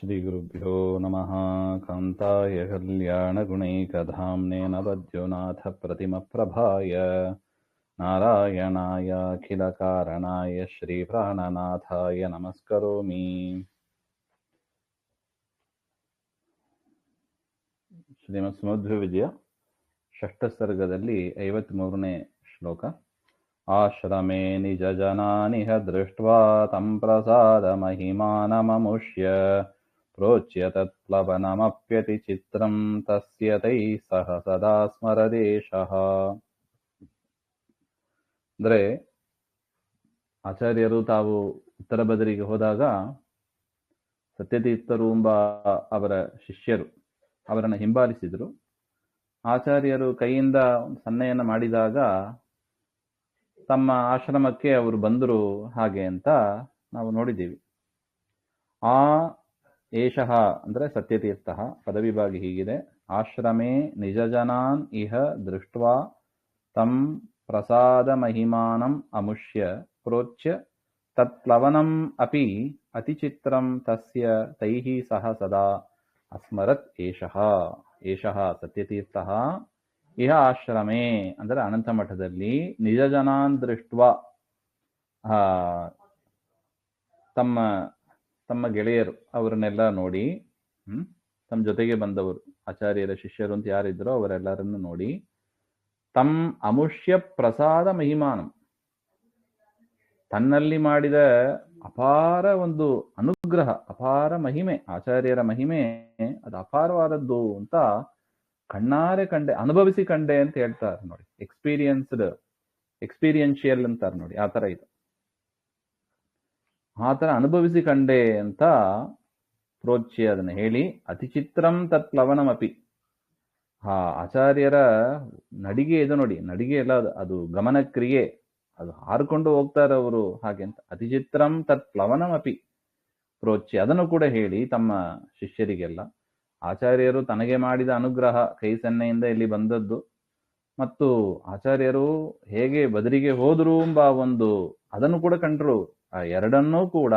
ಶ್ರೀಗುರುಭ್ಯೋ ನಮಃ. ಕಾಂತಾಯ ಕಲ್ಯಾಣಗುಣೈಕಧಾಮ್ನೇ ನವದ್ಯುನಾಥಪ್ರತಿಮಪ್ರಭಾಯ ನಾರಾಯಣಾಯ ಅಖಿಲಕಾರಣಾಯ ಶ್ರೀಪ್ರಾಣನಾಥಾಯ ನಮಸ್ಕರೋಮಿ. ಶ್ರೀಮದ್ ಸಮುದ್ರ ವಿಜಯ ಷಷ್ಠ ಸರ್ಗದಲ್ಲಿ 53ನೇ ಶ್ಲೋಕ. ಆಶ್ರಮೇ ನಿಜ ಜನಾನಿಹ ದೃಷ್ಟ್ವಾ ತಂ ಪ್ರಸಾದ ಮಹಿಮಾನಮಮುಷ್ಯ ಪ್ರೋಚ್ಯ ತತ್ಪ್ಲವನಮಪ್ಯತಿ ಚಿತ್ರಂ ತಸ್ಯ ತೈ ಸಹ ಸದಾ ಸ್ಮರದೇಶಃ. ಅಂದರೆ ಆಚಾರ್ಯರು ತಾವು ಉತ್ತರ ಬದರಿಗೆ ಹೋದಾಗ ಸತ್ಯತೀರ್ಥರು ಎಂಬ ಅವರ ಶಿಷ್ಯರು ಅವರನ್ನು ಹಿಂಬಾಲಿಸಿದರು. ಆಚಾರ್ಯರು ಕೈಯಿಂದ ಸನ್ನೆಯನ್ನು ಮಾಡಿದಾಗ ತಮ್ಮ ಆಶ್ರಮಕ್ಕೆ ಅವರು ಬಂದರು ಹಾಗೆ ಅಂತ ನಾವು ನೋಡಿದ್ದೀವಿ. ಆ ಏಷಃ ಅಂದರೆ ಸತ್ಯತೀರ್ಥ ಪದವಿಭಾಗಿ ಹೀಗಿದೆ. ಆಶ್ರಮೇ ನಿಜ ಜನಾನ್ ಇಹ ದೃಷ್ಟ್ವಾ ತಂ ಪ್ರಸಾದ ಮಹಿಮಾನಂ ಅಮುಷ್ಯ ಪ್ರೋಚ್ಯ ತತ್ಪ್ಲವನಂ ಅಪಿ ಅತಿಚಿತ್ರಂ ತಸ್ಯ ತೈಃ ಸಹ ಸದಾ ಅಸ್ಮರತ್ ಏಷಃ. ಏಷಃ ಸತ್ಯತೀರ್ಥಃ ಇಹ ಆಶ್ರಮೇ ಅಂದರೆ ಅನಂತ ಮಠದಲ್ಲಿ ನಿಜ ಜನಾನ್ ದೃಷ್ಟ್ವಾ ತಮ್ಮ ತಮ್ಮ ಗೆಳೆಯರು ಅವರನ್ನೆಲ್ಲ ನೋಡಿ, ತಮ್ಮ ಜೊತೆಗೆ ಬಂದವರು ಆಚಾರ್ಯರ ಶಿಷ್ಯರು ಅಂತ ಯಾರಿದ್ರೋ ಅವರೆಲ್ಲರನ್ನು ನೋಡಿ, ತಂ ಅಮುಷ್ಯ ಪ್ರಸಾದ ಮಹಿಮಾನಂ ತನ್ನಲ್ಲಿ ಮಾಡಿದ ಅಪಾರ ಒಂದು ಅನುಗ್ರಹ, ಅಪಾರ ಮಹಿಮೆ, ಆಚಾರ್ಯರ ಮಹಿಮೆ ಅದು ಅಪಾರವಾದದ್ದು ಅಂತ ಕಣ್ಣಾರೆ ಕಂಡೆ, ಅನುಭವಿಸಿ ಕಂಡೆ ಅಂತ ಹೇಳ್ತಾರೆ ನೋಡಿ. ಎಕ್ಸ್ಪೀರಿಯನ್ಷಿಯಲ್ ಅಂತಾರೆ ನೋಡಿ, ಆ ಥರ ಇದು. ಆ ಥರ ಅನುಭವಿಸಿ ಕಂಡೆ ಅಂತ ಪ್ರೋಚ್ಯ ಅದನ್ನು ಹೇಳಿ, ಅತಿಚಿತ್ರಂ ತತ್ ಪ್ಲವನಮಪಿ. ಆಚಾರ್ಯರ ನಡಿಗೆ ಇದು ನೋಡಿ, ನಡಿಗೆ ಎಲ್ಲ ಅದು ಗಮನಕ್ರಿಯೆ, ಅದು ಹಾರಿಕೊಂಡು ಹೋಗ್ತಾರೆ ಅವರು ಹಾಗೆ ಅಂತ. ಅತಿಚಿತ್ರಂ ತತ್ ಪ್ಲವನಮಪಿ ಪ್ರೋಚ್ಯ ಅದನ್ನು ಕೂಡ ಹೇಳಿ ತಮ್ಮ ಶಿಷ್ಯರಿಗೆಲ್ಲ. ಆಚಾರ್ಯರು ತನಗೆ ಮಾಡಿದ ಅನುಗ್ರಹ ಕೈ ಸನ್ನೆಯಿಂದ ಇಲ್ಲಿ ಬಂದದ್ದು, ಮತ್ತು ಆಚಾರ್ಯರು ಹೇಗೆ ಬದರಿಗೆ ಹೋದರು ಎಂಬ ಒಂದು ಅದನ್ನು ಕೂಡ ಕಂಡ್ರು. ಆ ಎರಡನ್ನೂ ಕೂಡ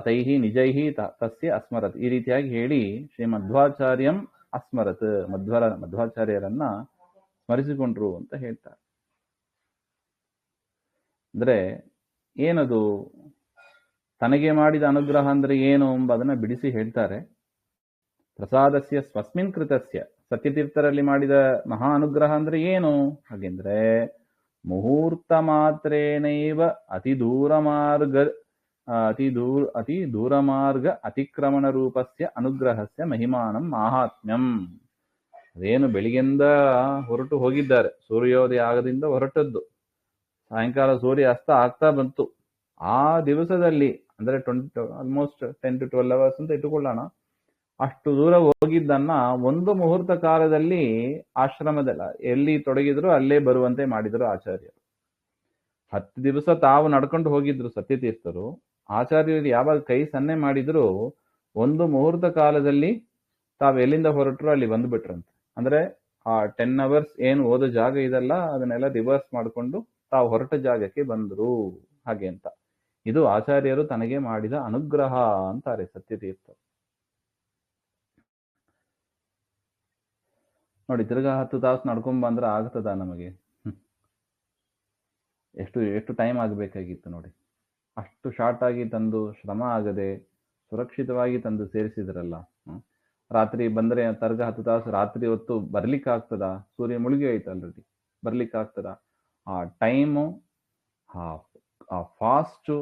ತೈಹಿ ನಿಜೈಹಿ ತಸ್ಯ ಅಸ್ಮರತ್ ಈ ರೀತಿಯಾಗಿ ಹೇಳಿ ಶ್ರೀ ಮಧ್ವಾಚಾರ್ಯಂ ಅಸ್ಮರತ್ ಮಧ್ವಾಚಾರ್ಯರನ್ನ ಸ್ಮರಿಸಿಕೊಂಡ್ರು ಅಂತ ಹೇಳ್ತಾರೆ. ಅಂದ್ರೆ ಏನದು ತನಗೆ ಮಾಡಿದ ಅನುಗ್ರಹ ಅಂದ್ರೆ ಏನು ಎಂಬುದನ್ನ ಬಿಡಿಸಿ ಹೇಳ್ತಾರೆ. ಪ್ರಸಾದಸ್ಯ ಸ್ವಸ್ಮಿನ್ ಕೃತಸ್ಯ ಸತ್ಯತೀರ್ಥರಲ್ಲಿ ಮಾಡಿದ ಮಹಾ ಅನುಗ್ರಹ ಅಂದ್ರೆ ಏನು ಹಾಗೆಂದ್ರೆ, ಮುಹೂರ್ತ ಮಾತ್ರೇನೈವ ಅತಿ ದೂರಮಾರ್ಗ ಅತಿಕ್ರಮಣ ರೂಪಸ್ಯ ಅನುಗ್ರಹಸ್ಯ ಮಹಿಮಾನಂ ಮಾಹಾತ್ಮ್ಯಂ. ಅದೇನು ಬೆಳಿಗ್ಗೆಯಿಂದ ಹೊರಟು ಹೋಗಿದ್ದಾರೆ, ಸೂರ್ಯೋದಯ ಆಗದಿಂದ ಹೊರಟದ್ದು, ಸಾಯಂಕಾಲ ಸೂರ್ಯ ಅಸ್ತ ಆಗ್ತಾ ಬಂತು. ಆ ದಿವಸದಲ್ಲಿ ಅಂದ್ರೆ ಆಲ್ಮೋಸ್ಟ್ 10 to 12 hours ಅಂತ ಇಟ್ಟುಕೊಳ್ಳೋಣ, ಅಷ್ಟು ದೂರ ಹೋಗಿದ್ದನ್ನ ಒಂದು ಮುಹೂರ್ತ ಕಾಲದಲ್ಲಿ ಆಶ್ರಮದಲ್ಲಿ ಎಲ್ಲಿ ತೊಡಗಿದ್ರು ಅಲ್ಲೇ ಬರುವಂತೆ ಮಾಡಿದರು ಆಚಾರ್ಯರು. 10 ದಿವಸ ತಾವು ನಡ್ಕೊಂಡು ಹೋಗಿದ್ರು ಸತ್ಯತೀರ್ಥರು. ಆಚಾರ್ಯರು ಯಾವಾಗ ಕೈ ಸನ್ನೆ ಮಾಡಿದ್ರು ಒಂದು ಮುಹೂರ್ತ ಕಾಲದಲ್ಲಿ ತಾವು ಎಲ್ಲಿಂದ ಹೊರಟರು ಅಲ್ಲಿ ಬಂದ್ಬಿಟ್ರಂತೆ. ಅಂದ್ರೆ ಆ 10 hours ಏನು ಓದೋ ಜಾಗ ಇದೆಲ್ಲ ಅದನ್ನೆಲ್ಲ ರಿವರ್ಸ್ ಮಾಡಿಕೊಂಡು ತಾವು ಹೊರಟ ಜಾಗಕ್ಕೆ ಬಂದರು ಹಾಗೆ ಅಂತ. ಇದು ಆಚಾರ್ಯರು ತನಗೆ ಮಾಡಿದ ಅನುಗ್ರಹ ಅಂತಾರೆ ಸತ್ಯತೀರ್ಥರು. ನೋಡಿ, ತಿರ್ಗಾ 10 ತಾಸು ನಡ್ಕೊಂಡ್ ಬಂದ್ರೆ ಆಗ್ತದ ನಮಗೆ? ಎಷ್ಟು ಟೈಮ್ ಆಗಬೇಕಾಗಿತ್ತು ನೋಡಿ. ಅಷ್ಟು ಶಾರ್ಟ್ ಆಗಿ ತಂದು ಶ್ರಮ ಆಗದೆ ಸುರಕ್ಷಿತವಾಗಿ ತಂದು ಸೇರಿಸಿದ್ರಲ್ಲ. ರಾತ್ರಿ ಬಂದ್ರೆ ತಿರ್ಗ 10 ತಾಸು ರಾತ್ರಿ ಹೊತ್ತು ಬರ್ಲಿಕ್ಕೆ ಆಗ್ತದ? ಸೂರ್ಯ ಮುಳುಗಿ ಆಯ್ತು ಆಲ್ರೆಡಿ, ಬರ್ಲಿಕ್ಕೆ ಆಗ್ತದ? ಆ ಟೈಮು, ಆ ಫಾಸ್ಟು,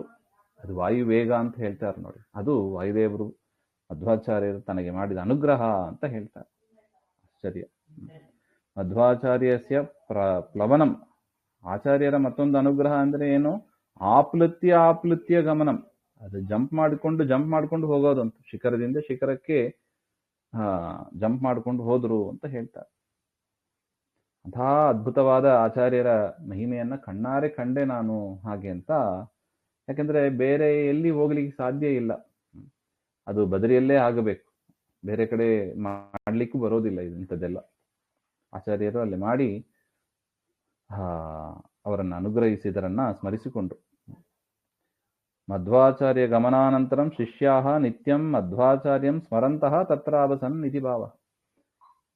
ಅದು ವಾಯು ವೇಗ ಅಂತ ಹೇಳ್ತಾರೆ ನೋಡಿ. ಅದು ವಾಯುದೇವರು ಮಧ್ವಾಚಾರ್ಯರು ತನಗೆ ಮಾಡಿದ ಅನುಗ್ರಹ ಅಂತ ಹೇಳ್ತಾರೆ. ಆಶ್ಚರ್ಯ. ಮಧ್ವಾಚಾರ್ಯಸ್ಯ ಪ್ಲವನಂ, ಆಚಾರ್ಯರ ಮತ್ತೊಂದು ಅನುಗ್ರಹ ಅಂದ್ರೆ ಏನು? ಆಪ್ಲುತ್ಯ ಗಮನಂ. ಅದು ಜಂಪ್ ಮಾಡಿಕೊಂಡು ಹೋಗೋದಂತ, ಶಿಖರದಿಂದ ಶಿಖರಕ್ಕೆ ಜಂಪ್ ಮಾಡಿಕೊಂಡು ಹೋದ್ರು ಅಂತ ಹೇಳ್ತಾರೆ. ಅಂತಹ ಅದ್ಭುತವಾದ ಆಚಾರ್ಯರ ಮಹಿಮೆಯನ್ನ ಕಣ್ಣಾರೆ ಕಂಡೆ ನಾನು ಹಾಗೆ ಅಂತ. ಯಾಕಂದ್ರೆ ಬೇರೆ ಎಲ್ಲಿ ಹೋಗ್ಲಿಕ್ಕೆ ಸಾಧ್ಯ ಇಲ್ಲ, ಅದು ಬದರಿಯಲ್ಲೇ ಆಗಬೇಕು, ಬೇರೆ ಕಡೆ ಮಾಡ್ಲಿಕ್ಕೂ ಬರೋದಿಲ್ಲ ಇಂಥದ್ದೆಲ್ಲ. ಆಚಾರ್ಯರು ಅಲ್ಲಿ ಮಾಡಿ ಅವರನ್ನು ಅನುಗ್ರಹಿಸಿದರನ್ನ ಸ್ಮರಿಸಿಕೊಂಡ್ರು. ಮಧ್ವಾಚಾರ್ಯ ಗಮನಾನಂತರಂ ಶಿಷ್ಯಾಹ ನಿತ್ಯಂ ಮಧ್ವಾಚಾರ್ಯಂ ಸ್ಮರಂತಹ ತತ್ರಾವಸನ್ ಇತಿ ಭಾವ.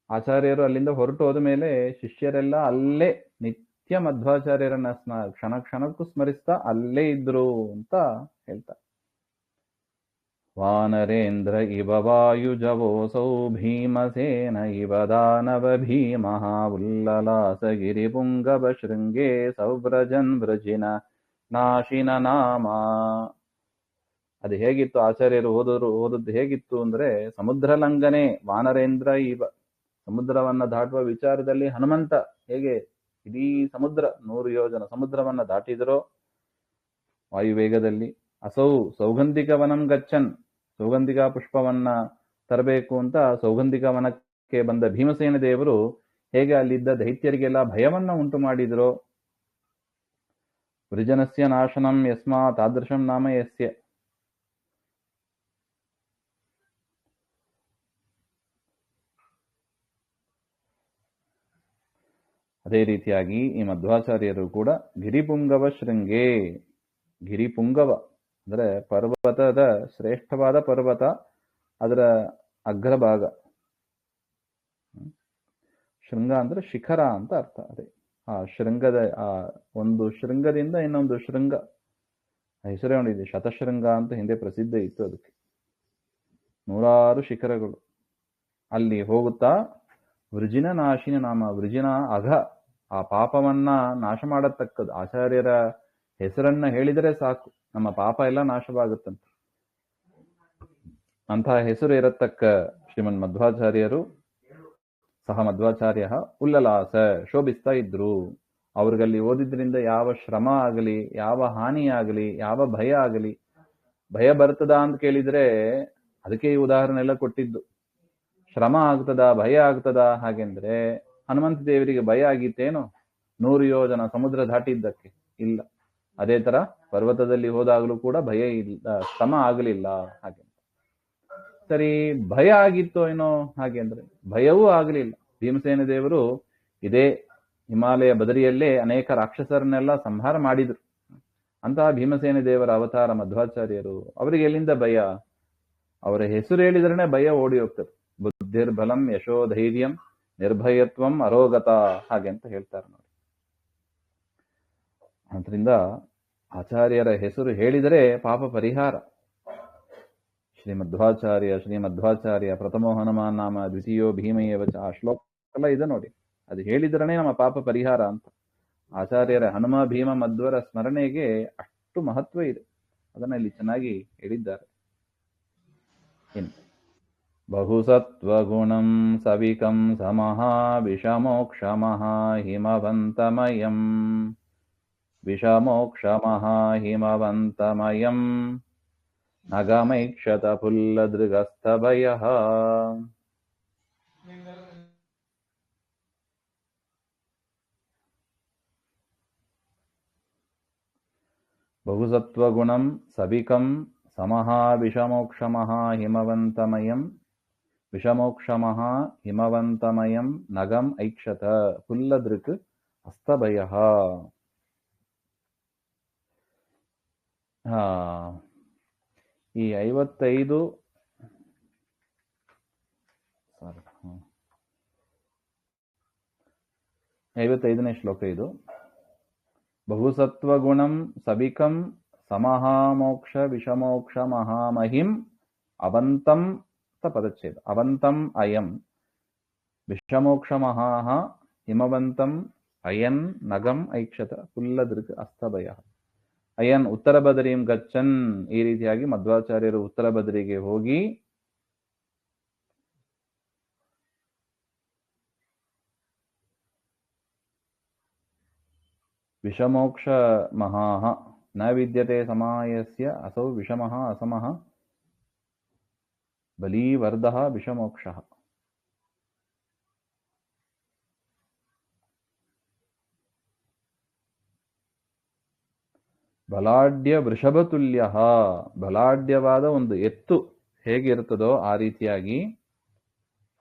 ಆಚಾರ್ಯರು ಅಲ್ಲಿಂದ ಹೊರಟು ಹೋದ ಮೇಲೆ ಶಿಷ್ಯರೆಲ್ಲ ಅಲ್ಲೇ ನಿತ್ಯ ಮಧ್ವಾಚಾರ್ಯರನ್ನ ಕ್ಷಣ ಕ್ಷಣಕ್ಕೂ ಸ್ಮರಿಸ್ತಾ ಅಲ್ಲೇ ಇದ್ರು ಅಂತ ಹೇಳ್ತಾರೆ. ವಾನರೇಂದ್ರ ಇವ ವಾಯುಜವೋಸೌ ಭೀಮಸೇನ ಇವ ದಾನವ ಭೀಮಃ ಉಲ್ಲಲಾಸ ಗಿರಿಪುಂಗವ ಶೃಂಗೇ ಸೌವ್ರಜನ್ ವೃಜಿನ ನಾಶಿನ ನಾಮ. ಅದು ಹೇಗಿತ್ತು, ಆಚಾರ್ಯರು ಓದದ್ದು ಹೇಗಿತ್ತು ಅಂದ್ರೆ, ಸಮುದ್ರ ಲಂಘನೆ ವಾನರೇಂದ್ರ ಇವ, ಸಮುದ್ರವನ್ನ ದಾಟುವ ವಿಚಾರದಲ್ಲಿ ಹನುಮಂತ ಹೇಗೆ ಇಡೀ ಸಮುದ್ರ 100 ಯೋಜನ ಸಮುದ್ರವನ್ನ ದಾಟಿದರೋ ವಾಯುವೇಗದಲ್ಲಿ, ಅಸೌ ಸೌಗಂಧಿಕ ವನಂ ಗಚ್ಚನ್, ಸೌಗಂಧಿಕ ಪುಷ್ಪವನ್ನ ತರಬೇಕು ಅಂತ ಸೌಗಂಧಿಕ ವನಕ್ಕೆ ಬಂದ ಭೀಮಸೇನ ದೇವರು ಹೇಗೆ ಅಲ್ಲಿದ್ದ ದೈತ್ಯರಿಗೆಲ್ಲ ಭಯವನ್ನ ಉಂಟು ಮಾಡಿದರೋ, ವೃಜನಸ್ಯ ನಾಶನಂ ಯಸ್ಮಾ ತಾದೃಶಂ ನಾಮ ಯಸ್ಯ. ಅದೇ ರೀತಿಯಾಗಿ ಈ ಮಧ್ವಾಚಾರ್ಯರು ಕೂಡ ಗಿರಿಪುಂಗವ ಶೃಂಗೇ, ಗಿರಿಪುಂಗವ ಅಂದ್ರೆ ಪರ್ವತದ ಶ್ರೇಷ್ಠವಾದ ಪರ್ವತ, ಅದರ ಅಗ್ರಭಾಗ, ಶೃಂಗ ಅಂದ್ರೆ ಶಿಖರ ಅಂತ ಅರ್ಥ. ಅದೇ ಆ ಶೃಂಗದ ಆ ಒಂದು ಶೃಂಗದಿಂದ ಇನ್ನೊಂದು ಶೃಂಗ, ಹೆಸರೇ ನೋಡಿದೆ, ಶತಶೃಂಗ ಅಂತ ಹಿಂದೆ ಪ್ರಸಿದ್ಧ ಇತ್ತು. ಅದಕ್ಕೆ 100 ಶಿಖರಗಳು. ಅಲ್ಲಿ ಹೋಗುತ್ತಾ ವೃಜಿನ ನಾಶಿನ ನಾಮ, ವೃಜಿನ ಅಘ, ಆ ಪಾಪವನ್ನ ನಾಶ ಮಾಡತಕ್ಕದ್ದು. ಆಚಾರ್ಯರ ಹೆಸರನ್ನ ಹೇಳಿದರೆ ಸಾಕು, ನಮ್ಮ ಪಾಪ ಎಲ್ಲ ನಾಶವಾಗುತ್ತಂತೆ. ಅಂತಹ ಹೆಸರು ಇರತಕ್ಕ ಶ್ರೀಮನ್ ಮಧ್ವಾಚಾರ್ಯರು, ಸಹ ಮಧ್ವಾಚಾರ್ಯ ಉಲ್ಲಲಾಸ, ಶೋಭಿಸ್ತಾ ಇದ್ರು. ಅವ್ರಿಗಲ್ಲಿ ಓದಿದ್ರಿಂದ ಯಾವ ಶ್ರಮ ಆಗಲಿ, ಯಾವ ಹಾನಿ ಆಗಲಿ, ಯಾವ ಭಯ ಆಗಲಿ. ಭಯ ಬರ್ತದ ಅಂತ ಕೇಳಿದ್ರೆ ಅದಕ್ಕೆ ಈ ಉದಾಹರಣೆ ಎಲ್ಲ ಕೊಟ್ಟಿದ್ದು. ಶ್ರಮ ಆಗ್ತದ, ಭಯ ಆಗ್ತದ ಹಾಗೆಂದ್ರೆ ಹನುಮಂತ ದೇವರಿಗೆ ಭಯ ಆಗಿತ್ತೇನು 100 ಯೋಜನ ಸಮುದ್ರ ದಾಟಿದ್ದಕ್ಕೆ? ಇಲ್ಲ. ಅದೇ ತರ ಪರ್ವತದಲ್ಲಿ ಹೋದಾಗಲೂ ಕೂಡ ಭಯ ಇಲ್ಲ, ಶ್ರಮ ಆಗಲಿಲ್ಲ. ಹಾಗೆ ಸರಿ, ಭಯ ಆಗಿತ್ತೋ ಏನೋ ಹಾಗೆ ಅಂದ್ರೆ ಭಯವೂ ಆಗಲಿಲ್ಲ. ಭೀಮಸೇನ ದೇವರು ಇದೇ ಹಿಮಾಲಯ ಬದರಿಯಲ್ಲೇ ಅನೇಕ ರಾಕ್ಷಸರನ್ನೆಲ್ಲ ಸಂಹಾರ ಮಾಡಿದ್ರು. ಅಂತಹ ಭೀಮಸೇನ ದೇವರ ಅವತಾರ ಮಧ್ವಾಚಾರ್ಯರು. ಅವರಿಗೆ ಎಲ್ಲಿಂದ ಭಯ? ಅವರ ಹೆಸರು ಹೇಳಿದ್ರೇನೆ ಭಯ ಓಡಿ ಹೋಗ್ತದೆ. ಬುದ್ಧಿರ್ಬಲಂ ಯಶೋ ಧೈರ್ಯಂ ನಿರ್ಭಯತ್ವಂ ಅರೋಗತ, ಹಾಗೆ ಅಂತ ಹೇಳ್ತಾರೆ ನೋಡಿ. ಆದ್ರಿಂದ ಆಚಾರ್ಯರ ಹೆಸರು ಹೇಳಿದರೆ ಪಾಪ ಪರಿಹಾರ. ಶ್ರೀಮಧ್ವಾಚಾರ್ಯ ಪ್ರಥಮೋ ಹನುಮಾನ್ ನಾಮ ದ್ವಿತೀಯೋ ಭೀಮಯೇವಚ, ಆ ಶ್ಲೋಕ ಎಲ್ಲ ಇದೆ ನೋಡಿ. ಅದು ಹೇಳಿದ್ರನೇ ನಮ್ಮ ಪಾಪ ಪರಿಹಾರ ಅಂತ. ಆಚಾರ್ಯರ ಹನುಮ ಭೀಮ ಮಧ್ವರ ಸ್ಮರಣೆಗೆ ಅಷ್ಟು ಮಹತ್ವ ಇದೆ. ಅದನ್ನ ಇಲ್ಲಿ ಚೆನ್ನಾಗಿ ಹೇಳಿದ್ದಾರೆ. ಬಹುಸತ್ವಗುಣಂ ಸವಿಕಂ ಸಮಃ ವಿಷಮೋಕ್ಷಮಃ ಹಿಮವಂತಮಯಂ, ವಿಷಮೋಕ್ಷಮಃ ಹಿಮವಂತಮಯಂ ನಗಮೈಕ್ಷತ ಪುಲ್ಲದೃಗಸ್ಥಭಯಃ. ಬಹುಸತ್ವಗುಣಂ ಸವಿಕಂ ಸಮಃ ವಿಷಮೋಕ್ಷಮಃ ಹಿಮವಂತಮಯಂ, ವಿಷಮೋಕ್ಷಮಃ ಹಿಮವಂತಮಯಂ ನಗಂ ಐಕ್ಷತ ಪುಲ್ಲದೃಕ್ ಹಸ್ತಭಯಃ. ಈ 55ನೇ ಶ್ಲೋಕ ಇದು. ಬಹುಸತ್ವಗುಣಂ ಸವಿಕಂ ಸಮಃ ಮೋಕ್ಷ ವಿಷಮೋಕ್ಷ ಮಹಾಮಹಿಂ ಅವಂತಂ ಪದಚ್ಛೇದ, ಅವಂತಂ ಅಯಂ ವಿಷಮೋಕ್ಷ ಮಹಾಹ ಹಿಮವಂತಂ ಅಯನ್ ನಗಂ ಐಕ್ಷತ ಪುಲ್ಲದೃಕ್ ಅಸ್ತಭಯ. ಅಯನ್ ಉತ್ತರ ಬದರಿಂ ಗಚ್ಚನ್, ಈ ರೀತಿಯಾಗಿ ಮಧ್ವಾಚಾರ್ಯರು ಉತ್ತರ ಬದರಿಗೆ ಹೋಗಿ ವಿಷಮೋಕ್ಷ ಮಹಾಹ ನ ವಿದ್ಯತೆ ಸಮಾಯಸ್ಯ ಅಸೌ ವಿಷಮಃ ಅಸಮಃ ಬಲೀವರ್ಧಃ ವಿಷಮೋಕ್ಷಃ. ಬಲಾಢ್ಯ ವೃಷಭತುಲ್ಯ, ಬಲಾಢ್ಯವಾದ ಒಂದು ಎತ್ತು ಹೇಗಿರ್ತದೋ ಆ ರೀತಿಯಾಗಿ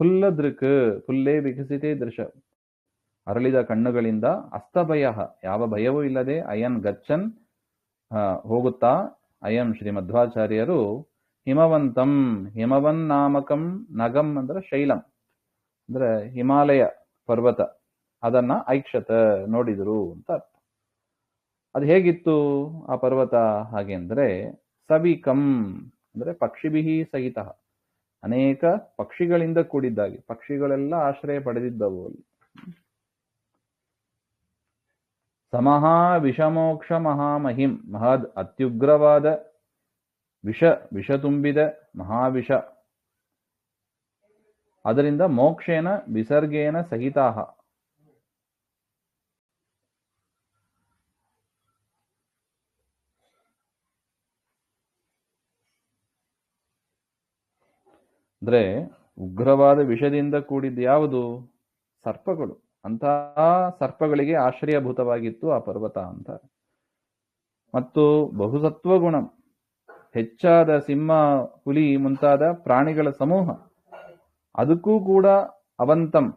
ಫುಲ್ಲದೃಕ್, ಫುಲ್ಲೇ ವಿಕಸಿತೇ ದೃಶ, ಅರಳಿದ ಕಣ್ಣುಗಳಿಂದ, ಅಸ್ತಭಯ ಯಾವ ಭಯವೂ ಇಲ್ಲದೆ, ಅಯನ್ ಗಚ್ಚನ್ ಹೋಗುತ್ತಾ, ಅಯಂ ಶ್ರೀ ಮಧ್ವಾಚಾರ್ಯರು ಹಿಮವಂತಂ, ಹಿಮವನ್ ನಾಮಕಂ, ನಗಂ ಅಂದ್ರೆ ಶೈಲಂ ಅಂದ್ರೆ ಹಿಮಾಲಯ ಪರ್ವತ, ಅದನ್ನ ಐಕ್ಷತ ನೋಡಿದರು ಅಂತ ಅರ್ಥ. ಅದು ಹೇಗಿತ್ತು ಆ ಪರ್ವತ ಹಾಗೆ ಅಂದ್ರೆ ಸವಿಕಂ ಅಂದ್ರೆ ಪಕ್ಷಿಭಿಹಿ ಸಹಿತ, ಅನೇಕ ಪಕ್ಷಿಗಳಿಂದ ಕೂಡಿದ್ದಾಗಿ, ಪಕ್ಷಿಗಳೆಲ್ಲ ಆಶ್ರಯ ಪಡೆದಿದ್ದವು ಅಲ್ಲಿ. ಸಮಹಾ ವಿಷಮೋಕ್ಷ ಮಹಾಮಹಿಂ, ಮಹದ್ ಅತ್ಯುಗ್ರವಾದ ವಿಷ ತುಂಬಿದ ಮಹಾವಿಷ, ಅದರಿಂದ ಮೋಕ್ಷೇನ ವಿಸರ್ಗೇನ ಸಹಿತಾಹ, ಅಂದ್ರೆ ಉಗ್ರವಾದ ವಿಷದಿಂದ ಕೂಡಿದ್ದು ಯಾವುದು? ಸರ್ಪಗಳು. ಅಂತಹ ಸರ್ಪಗಳಿಗೆ ಆಶ್ರಯಭೂತವಾಗಿತ್ತು ಆ ಪರ್ವತ ಅಂತ. ಮತ್ತು ಬಹುಸತ್ವಗುಣ, ಹೆಚ್ಚಾದ ಸಿಂಹ, ಹುಲಿ ಮುಂತಾದ ಪ್ರಾಣಿಗಳ ಸಮೂಹ, ಅದಕ್ಕೂ ಕೂಡ ಅವಂತಂ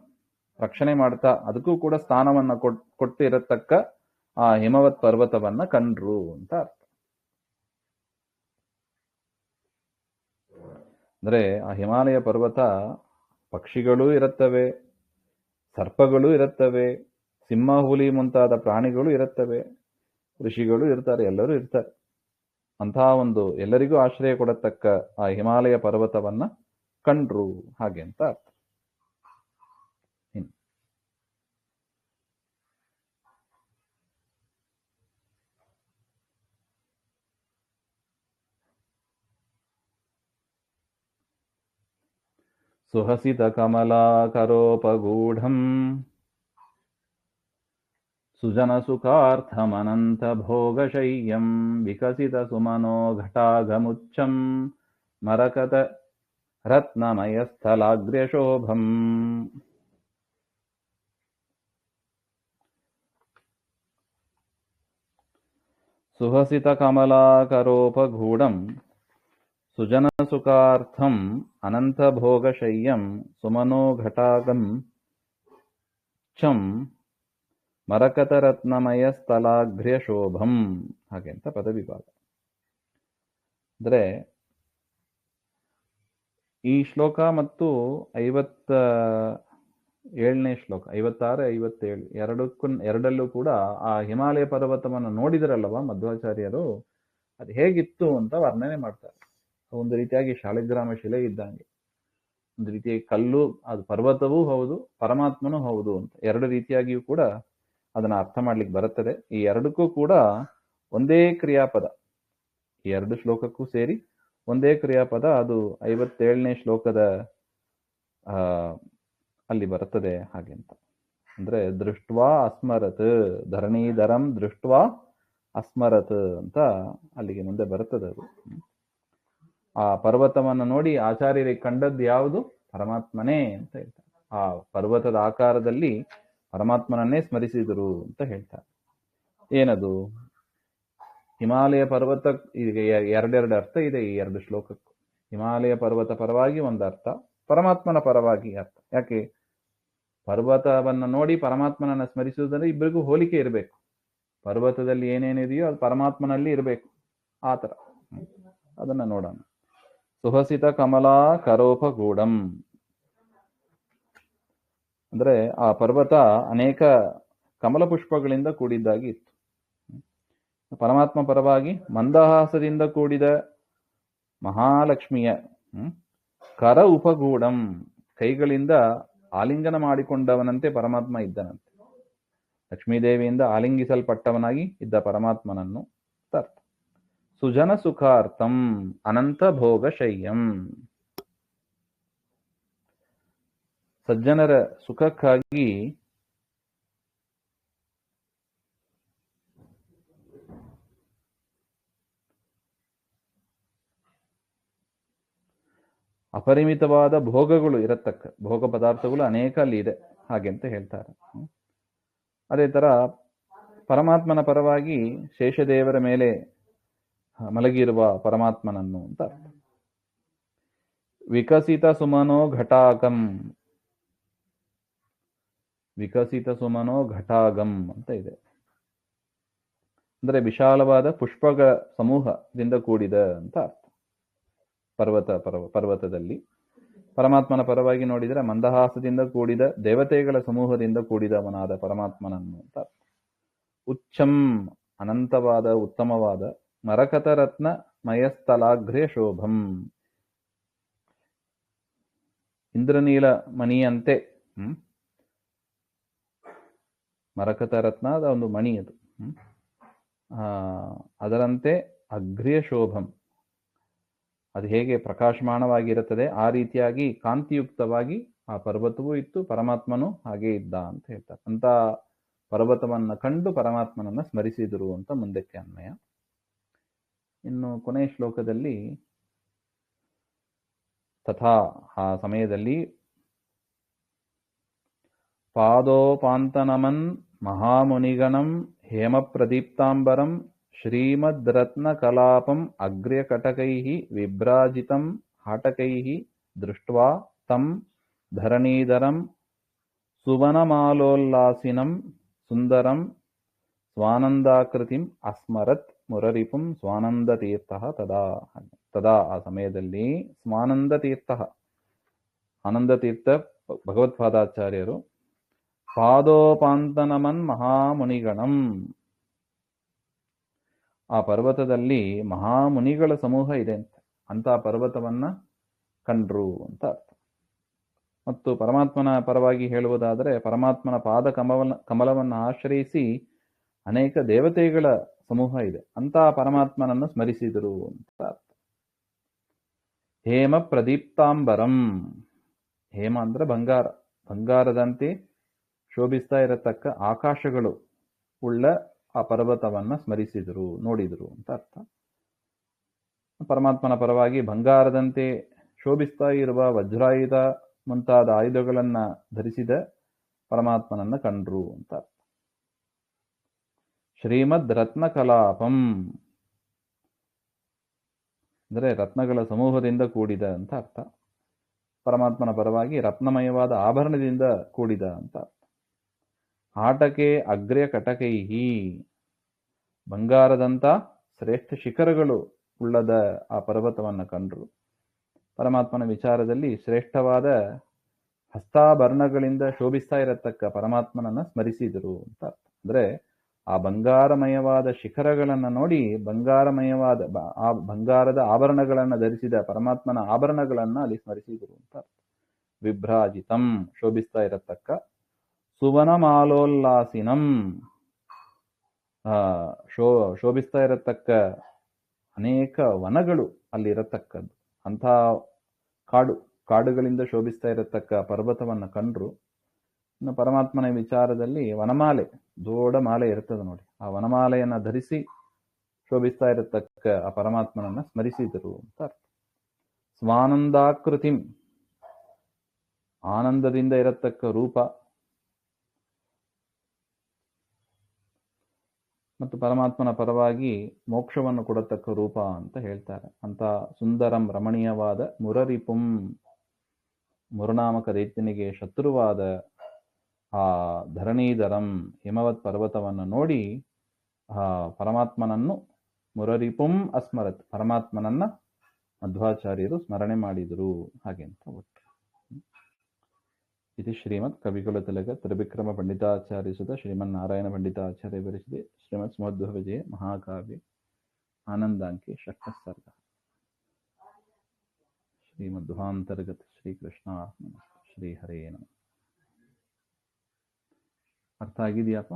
ರಕ್ಷಣೆ ಮಾಡ್ತಾ, ಅದಕ್ಕೂ ಕೂಡ ಸ್ಥಾನವನ್ನ ಕೊಟ್ಟಿರತಕ್ಕ ಆ ಹಿಮವತ್ ಪರ್ವತವನ್ನ ಕಂಡ್ರು ಅಂತ ಅರ್ಥ. ಅಂದ್ರೆ ಆ ಹಿಮಾಲಯ ಪರ್ವತ ಪಕ್ಷಿಗಳೂ ಇರುತ್ತವೆ, ಸರ್ಪಗಳು ಇರುತ್ತವೆ, ಸಿಂಹ ಹುಲಿ ಮುಂತಾದ ಪ್ರಾಣಿಗಳು ಇರುತ್ತವೆ, ಋಷಿಗಳು ಇರ್ತಾರೆ, ಎಲ್ಲರೂ ಇರ್ತಾರೆ. ಅಂತಹ ಒಂದು ಎಲ್ಲರಿಗೂ ಆಶ್ರಯ ಕೊಡತಕ್ಕ ಆ ಹಿಮಾಲಯ ಪರ್ವತವನ್ನ ಕಂಡ್ರು ಹಾಗೆ ಅಂತ ಅರ್ಥ. ಸುಹಸಿತ ಕಮಲಾಕರೋಪಗೂಢಂ ಸುಜನ ಸುಖಾರ್ಥಮನಂತ ಭೋಗಶಯ್ಯಂ ವಿಕಸಿತ ಸುಮನೋ ಘಟಾಗಮುಚ್ಚಂ ಮರಕತ ರತ್ನಮಯಸ್ಥಲಾಗ್ರ್ಯಶೋಭಂ. ಸುಹಸಿತ ಕಮಲಾಕರೋಪಗೂಢಂ ಸುಜನ ಸುಖಾರ್ಥಂ ಅನಂತ ಭೋಗಶಯ್ಯಂ ಸುಮನೋ ಘಟಾಗಂ ಚಂ ಮರಕತ ರತ್ನಮಯ ಸ್ಥಲಾಘ್ರ್ಯ ಶೋಭಂ ಹಾಗೆ ಅಂತ ಪದವಿಭಾಗ. ಅಂದ್ರೆ ಈ ಶ್ಲೋಕ ಮತ್ತು 57ನೇ ಶ್ಲೋಕ, 56, 57 ಎರಡಲ್ಲೂ ಕೂಡ ಆ ಹಿಮಾಲಯ ಪರ್ವತವನ್ನು ನೋಡಿದ್ರಲ್ಲವ ಮಧ್ವಾಚಾರ್ಯರು, ಅದು ಹೇಗಿತ್ತು ಅಂತ ವರ್ಣನೆ ಮಾಡ್ತಾರೆ. ಒಂದು ರೀತಿಯಾಗಿ ಶಾಲಿಗ್ರಾಮ ಶಿಲೆ ಇದ್ದಂಗೆ, ಒಂದು ರೀತಿಯಾಗಿ ಕಲ್ಲು, ಅದು ಪರ್ವತವೂ ಹೌದು ಪರಮಾತ್ಮನೂ ಹೌದು ಅಂತ ಎರಡು ರೀತಿಯಾಗಿಯೂ ಕೂಡ ಅದನ್ನ ಅರ್ಥ ಮಾಡ್ಲಿಕ್ಕೆ ಬರುತ್ತದೆ. ಈ ಎರಡಕ್ಕೂ ಕೂಡ ಒಂದೇ ಕ್ರಿಯಾಪದ, ಈ ಎರಡು ಶ್ಲೋಕಕ್ಕೂ ಸೇರಿ ಒಂದೇ ಕ್ರಿಯಾಪದ, ಅದು 57ನೇ ಶ್ಲೋಕದ ಅಲ್ಲಿ ಬರುತ್ತದೆ ಹಾಗೆ ಅಂತ. ಅಂದ್ರೆ ದೃಷ್ಟ್ವಾ ಅಸ್ಮರತ್, ಧರಣೀಧರಂ ದೃಷ್ಟ್ವಾ ಅಸ್ಮರತ್ ಅಂತ ಅಲ್ಲಿಗೆ ಮುಂದೆ ಬರುತ್ತದೆ. ಅದು ಆ ಪರ್ವತವನ್ನು ನೋಡಿ ಆಚಾರ್ಯರಿಗೆ ಕಂಡದ್ದು ಯಾವುದು? ಪರಮಾತ್ಮನೇ ಅಂತ ಹೇಳ್ತಾರೆ. ಆ ಪರ್ವತದ ಆಕಾರದಲ್ಲಿ ಪರಮಾತ್ಮನನ್ನೇ ಸ್ಮರಿಸಿದರು ಅಂತ ಹೇಳ್ತಾರೆ. ಏನದು? ಹಿಮಾಲಯ ಪರ್ವತ, ಈಗ ಎರಡೆರಡು ಅರ್ಥ ಇದೆ ಈ ಎರಡು ಶ್ಲೋಕಕ್ಕೂ. ಹಿಮಾಲಯ ಪರ್ವತ ಪರವಾಗಿ ಒಂದು ಅರ್ಥ, ಪರಮಾತ್ಮನ ಪರವಾಗಿ ಅರ್ಥ. ಯಾಕೆ? ಪರ್ವತವನ್ನು ನೋಡಿ ಪರಮಾತ್ಮನನ್ನ ಸ್ಮರಿಸುವುದಂದ್ರೆ ಇಬ್ಬರಿಗೂ ಹೋಲಿಕೆ ಇರಬೇಕು. ಪರ್ವತದಲ್ಲಿ ಏನೇನಿದೆಯೋ ಅದು ಪರಮಾತ್ಮನಲ್ಲಿ ಇರಬೇಕು, ಆ ಥರ. ಅದನ್ನ ನೋಡೋಣ. ಸುಹಸಿತ ಕಮಲಾ ಕರೋಪಗೂಢಂ ಅಂದ್ರೆ ಆ ಪರ್ವತ ಅನೇಕ ಕಮಲ ಪುಷ್ಪಗಳಿಂದ ಕೂಡಿದ್ದಾಗಿ ಇತ್ತು. ಪರಮಾತ್ಮ ಪರವಾಗಿ ಮಂದಹಾಸದಿಂದ ಕೂಡಿದ ಮಹಾಲಕ್ಷ್ಮಿಯ ಕರ ಉಪಗೂಢಂ, ಕೈಗಳಿಂದ ಆಲಿಂಗನ ಮಾಡಿಕೊಂಡವನಂತೆ ಪರಮಾತ್ಮ ಇದ್ದನಂತೆ. ಲಕ್ಷ್ಮೀದೇವಿಯಿಂದ ಆಲಿಂಗಿಸಲ್ಪಟ್ಟವನಾಗಿ ಇದ್ದ ಪರಮಾತ್ಮನನ್ನು ಅರ್ಥ. ಸುಜನ ಸುಖಾರ್ಥಂ ಅನಂತ ಭೋಗಶಯ್ಯಂ, ಸಜ್ಜನರ ಸುಖಕ್ಕಾಗಿ ಅಪರಿಮಿತವಾದ ಭೋಗಗಳು ಇರತಕ್ಕ, ಭೋಗ ಪದಾರ್ಥಗಳು ಅನೇಕ ಅಲ್ಲಿ ಇದೆ ಹಾಗೆ ಅಂತ ಹೇಳ್ತಾರೆ. ಅದೇ ತರ ಪರಮಾತ್ಮನ ಪರವಾಗಿ ಶೇಷದೇವರ ಮೇಲೆ ಮಲಗಿರುವ ಪರಮಾತ್ಮನನ್ನು ಅಂತ ಅರ್ಥ. ವಿಕಸಿತ ಸುಮನೋ ಘಟಾಗಂ, ವಿಕಸಿತ ಸುಮನೋ ಘಟಾಗಂ ಅಂತ ಇದೆ. ಅಂದರೆ ವಿಶಾಲವಾದ ಪುಷ್ಪಗಳ ಸಮೂಹದಿಂದ ಕೂಡಿದ ಅಂತ ಅರ್ಥ. ಪರ್ವತದಲ್ಲಿ ಪರಮಾತ್ಮನ ಪರವಾಗಿ ನೋಡಿದರೆ ಮಂದಹಾಸದಿಂದ ಕೂಡಿದ ದೇವತೆಗಳ ಸಮೂಹದಿಂದ ಕೂಡಿದವನಾದ ಪರಮಾತ್ಮನನ್ನು ಅಂತ ಅರ್ಥ. ಉಚ್ಚಂ ಅನಂತವಾದ ಉತ್ತಮವಾದ ಮರಕತರತ್ನ ಮಯಸ್ಥಲಾಘ್ರ್ಯ ಶೋಭಂ ಇಂದ್ರನೀಲ ಮಣಿಯಂತೆ ಮರಕತರತ್ನ ಅದ ಒಂದು ಮಣಿ ಅದು ಅದರಂತೆ ಅಘ್ರ್ಯ ಶೋಭಂ ಅದು ಹೇಗೆ ಪ್ರಕಾಶಮಾನವಾಗಿರುತ್ತದೆ ಆ ರೀತಿಯಾಗಿ ಕಾಂತಿಯುಕ್ತವಾಗಿ ಆ ಪರ್ವತವೂ ಇತ್ತು, ಪರಮಾತ್ಮನು ಹಾಗೆ ಇದ್ದ ಅಂತ ಹೇಳ್ತಾರೆ. ಅಂತ ಪರ್ವತವನ್ನ ಕಂಡು ಪರಮಾತ್ಮನನ್ನ ಸ್ಮರಿಸಿದರು ಅಂತ ಮುಂದಕ್ಕೆ ಅನ್ವಯ. ಇನ್ನು ಕೊನೆಯ ಶ್ಲೋಕದಲ್ಲಿ ತಥಾ ಆ ಸಮಯದಲ್ಲಿ ಪಾದೋಪಾಂತನಮನ್ ಮಹಾಮುನಿಗಣಂ ಹೇಮ ಪ್ರದೀಪ್ತಾಂಬರಂ ಶ್ರೀಮದ್ರತ್ನ ಕಲಾಪಂ ಅಗ್ರ್ಯಕಟಕೈಃ ವಿಭ್ರಾಜಿತಂ ಹಾಟಕೈಃ ದೃಷ್ಟ್ವಾ ತಂ ಧರಣೀಧರಂ ಸುವನಮಾಲೋಲ್ಲಾಸಿನಂ ಸುಂದರಂ ಸ್ವಾನಂದಾಕೃತಿಂ ಅಸ್ಮರತ್ ಮುರರಿಪುಂ ಸ್ವಾನಂದತೀರ್ಥಃ ತದಾ ಆ ಸಮಯದಲ್ಲಿ ಸ್ವಾನಂದತೀರ್ಥಃ ಆನಂದತೀರ್ಥ ಭಗವತ್ಪಾದಾಚಾರ್ಯರು ಪಾದೋಪಾಂತನಮನ್ ಮಹಾಮುನಿಗಣಂ ಆ ಪರ್ವತದಲ್ಲಿ ಮಹಾಮುನಿಗಳ ಸಮೂಹ ಇದೆ ಅಂತ ಪರ್ವತವನ್ನ ಕಂಡ್ರು ಅಂತ ಅರ್ಥ. ಮತ್ತು ಪರಮಾತ್ಮನ ಪರವಾಗಿ ಹೇಳುವುದಾದರೆ ಪರಮಾತ್ಮನ ಪಾದ ಕಮಲವನ್ನು ಆಶ್ರಯಿಸಿ ಅನೇಕ ದೇವತೆಗಳ ಸಮೂಹ ಇದೆ ಅಂತ ಪರಮಾತ್ಮನನ್ನು ಸ್ಮರಿಸಿದರು ಅಂತ ಅರ್ಥ. ಹೇಮ ಪ್ರದೀಪ್ತಾಂಬರಂ ಹೇಮ ಅಂದ್ರೆ ಬಂಗಾರದಂತೆ ಶೋಭಿಸ್ತಾ ಇರತಕ್ಕ ಆಕಾಶಗಳು ಉಳ್ಳ ಆ ಪರ್ವತವನ್ನ ಸ್ಮರಿಸಿದರು, ನೋಡಿದರು ಅಂತ ಅರ್ಥ. ಪರಮಾತ್ಮನ ಪರವಾಗಿ ಬಂಗಾರದಂತೆ ಶೋಭಿಸ್ತಾ ಇರುವ ವಜ್ರಾಯುಧ ಮುಂತಾದ ಆಯುಧಗಳನ್ನ ಧರಿಸಿದ ಪರಮಾತ್ಮನನ್ನ ಕಂಡ್ರು ಅಂತ ಅರ್ಥ. ಶ್ರೀಮದ್ ರತ್ನ ಕಲಾಪಂ ಅಂದರೆ ರತ್ನಗಳ ಸಮೂಹದಿಂದ ಕೂಡಿದ ಅಂತ ಅರ್ಥ. ಪರಮಾತ್ಮನ ಪರವಾಗಿ ರತ್ನಮಯವಾದ ಆಭರಣದಿಂದ ಕೂಡಿದ ಅಂತ ಅರ್ಥ. ಆಟಕೆ ಅಗ್ರ್ಯ ಕಟಕೈಹಿ ಬಂಗಾರದಂತ ಶ್ರೇಷ್ಠ ಶಿಖರಗಳು ಉಳ್ಳದ ಆ ಪರ್ವತವನ್ನ ಕಂಡ್ರು. ಪರಮಾತ್ಮನ ವಿಚಾರದಲ್ಲಿ ಶ್ರೇಷ್ಠವಾದ ಹಸ್ತಾಭರಣಗಳಿಂದ ಶೋಭಿಸ್ತಾ ಇರತಕ್ಕ ಪರಮಾತ್ಮನನ್ನ ಸ್ಮರಿಸಿದರು ಅಂತ ಅರ್ಥ. ಅಂದ್ರೆ ಆ ಬಂಗಾರಮಯವಾದ ಶಿಖರಗಳನ್ನ ನೋಡಿ ಆ ಬಂಗಾರದ ಆಭರಣಗಳನ್ನ ಧರಿಸಿದ ಪರಮಾತ್ಮನ ಆಭರಣಗಳನ್ನ ಅಲ್ಲಿ ಸ್ಮರಿಸಿದರು ಅಂತ ಅರ್ಥ. ವಿಭ್ರಾಜಿತಂ ಶೋಭಿಸ್ತಾ ಇರತಕ್ಕ ಸುವನಮಾಲೋಲ್ಲಾಸಿನಂ ಶೋಭಿಸ್ತಾ ಇರತಕ್ಕ ಅನೇಕ ವನಗಳು ಅಲ್ಲಿ ಇರತಕ್ಕದ್ದು ಅಂಥ ಕಾಡುಗಳಿಂದ ಶೋಭಿಸ್ತಾ ಇರತಕ್ಕ ಪರ್ವತವನ್ನ ಕಂಡ್ರು. ಇನ್ನು ಪರಮಾತ್ಮನ ವಿಚಾರದಲ್ಲಿ ವನಮಾಲೆ ದೊಡ್ಡ ಮಾಲೆ ಇರ್ತದೆ ನೋಡಿ, ಆ ವನಮಾಲೆಯನ್ನ ಧರಿಸಿ ಶೋಭಿಸ್ತಾ ಇರತಕ್ಕ ಆ ಪರಮಾತ್ಮನನ್ನ ಸ್ಮರಿಸಿದರು ಅಂತ ಅರ್ಥ. ಸ್ವಾನಂದಾಕೃತಿಂ ಆನಂದದಿಂದ ಇರತಕ್ಕ ರೂಪ ಮತ್ತು ಪರಮಾತ್ಮನ ಪರವಾಗಿ ಮೋಕ್ಷವನ್ನು ಕೊಡತಕ್ಕ ರೂಪ ಅಂತ ಹೇಳ್ತಾರೆ. ಅಂತ ಸುಂದರಂ ರಮಣೀಯವಾದ ಮುರರಿಪುಂ ಮುರುನಾಮಕ ದೈತ್ಯನಿಗೆ ಶತ್ರುವಾದ ಆ ಧರಣೀಧರಂ ಹಿಮವತ್ ಪರ್ವತವನ್ನು ನೋಡಿ ಆ ಪರಮಾತ್ಮನನ್ನು ಮುರರಿಪುಂ ಅಸ್ಮರತ್ ಪರಮಾತ್ಮನನ್ನ ಮಧ್ವಾಚಾರ್ಯರು ಸ್ಮರಣೆ ಮಾಡಿದರು ಹಾಗೆ ಅಂತ ಒಟ್ಟು. ಇದು ಶ್ರೀಮದ್ ಕವಿಕುಲತಿಲಕ ತ್ರಿವಿಕ್ರಮ ಪಂಡಿತಾಚಾರ್ಯಸುತ ಶ್ರೀಮನ್ನಾರಾಯಣ ಪಂಡಿತಾಚಾರ್ಯ ವಿರಚಿತೆ ಶ್ರೀಮದ್ ಸುಮಧ್ವ ವಿಜಯ ಮಹಾಕಾವ್ಯ ಆನಂದಾಂಕಿ ಷಷ್ಠ ಸರ್ಗ. ಶ್ರೀಮಧ್ವಾಂತರ್ಗತ ಶ್ರೀಕೃಷ್ಣ ಶ್ರೀ ಹರೇ ನಮಃ. ಅರ್ಥ ಆಗಿದೆಯಪ್ಪ?